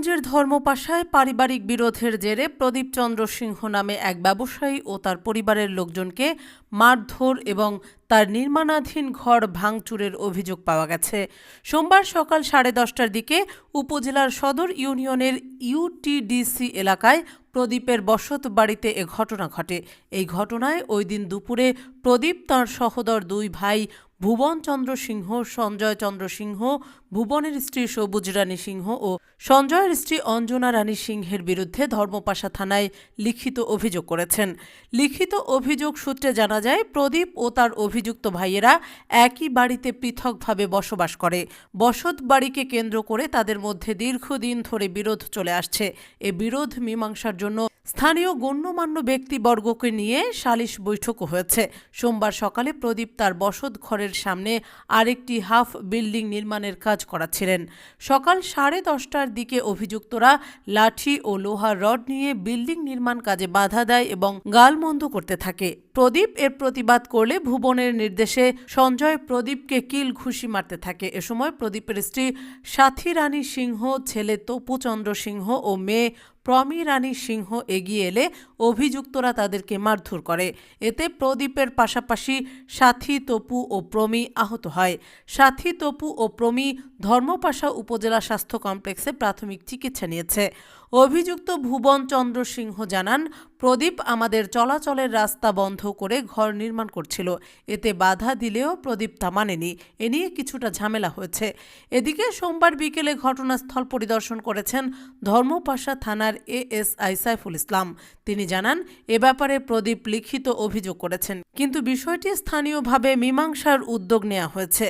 গোপালগঞ্জের ধর্মপাশায় পারিবারিক বিরোধের জেরে প্রদীপ চন্দ্র সিংহ নামে এক ব্যবসায়ী ও তার পরিবারের লোকজনকে মারধর এবং তার নির্মাণাধীন ঘর ভাঙচুরের অভিযোগ পাওয়া গেছে। সোমবার সকাল 10:30টার দিকে উপজেলার সদর ইউনিয়নের ইউটিডিসি এলাকায় প্রদীপের বসত বাড়িতে এ ঘটনা ঘটে। এই ঘটনায় ওই দিন দুপুরে প্রদীপ তাঁর সহোদর দুই ভাই ভুবন চন্দ্র সিংহ, সঞ্জয় চন্দ্র সিংহ, ভুবনের স্ত্রী সবুজ রানী সিংহ ও সঞ্জয়ের স্ত্রী অঞ্জনা রানী সিংহের বিরুদ্ধে ধর্মপাশা থানায় লিখিত অভিযোগ করেছেন। লিখিত অভিযোগ সূত্রে জানা যায়, প্রদীপ ও তার অভিযুক্ত ভাইয়েরা একই বাড়িতে পৃথকভাবে বসবাস করে। বসত বাড়িকে কেন্দ্র করে তাদের মধ্যে দীর্ঘদিন ধরে বিরোধ চলে আসছে। এ বিরোধ মীমাংসার জন্য স্থানীয় গণ্যমান্য ব্যক্তিবর্গকে নিয়ে সালিশ বৈঠকও হয়েছে। সোমবার সকালে প্রদীপ তার বসত ঘরের সামনে আরেকটি হাফ বিল্ডিং নির্মাণের কাজ করাচ্ছিলেন। সকাল 10:30টার দিকে অভিযুক্তরা লাঠি ও লোহার রড নিয়ে বিল্ডিং নির্মাণ কাজে বাধা দেয় এবং গালমন্দ করতে থাকে। প্রদীপ এর প্রতিবাদ করলে ভুবনের নির্দেশে সঞ্জয় প্রদীপকে কিল ঘুষি মারতে থাকে। এ সময় প্রদীপের স্ত্রী সাথী রানী সিংহ, ছেলে তপু চন্দ্র সিংহ ও মেয়ে প্রমি রানী সিংহ এগিয়ে এলে অভিযুক্তরা তাদেরকে মারধর করে। এতে প্রদীপের পাশাপাশি সাথী, তপু ও প্রমি আহত হয়। সাথী, তপু ও প্রমি ধর্মপাশা উপজেলা স্বাস্থ্য কমপ্লেক্সে প্রাথমিক চিকিৎসা নিয়েছে। অভিযুক্ত ভুবন চন্দ্র সিংহ জানান, প্রদীপ আমাদের চলাচলের রাস্তা বন্ধ করে ঘর নির্মাণ করছিল। এতে বাধা দিলেও প্রদীপ তা মানেনি। এ নিয়ে কিছুটা ঝামেলা হয়েছে। এদিকে সোমবার বিকেলে ঘটনাস্থল পরিদর্শন করেছেন ধর্মপাশা থানার এএসআই সাইফুল ইসলাম। তিনি জানান, এ ব্যাপারে প্রদীপ লিখিত অভিযোগ করেছেন, কিন্তু বিষয়টি স্থানীয়ভাবে মীমাংসার উদ্যোগ নেওয়া হয়েছে।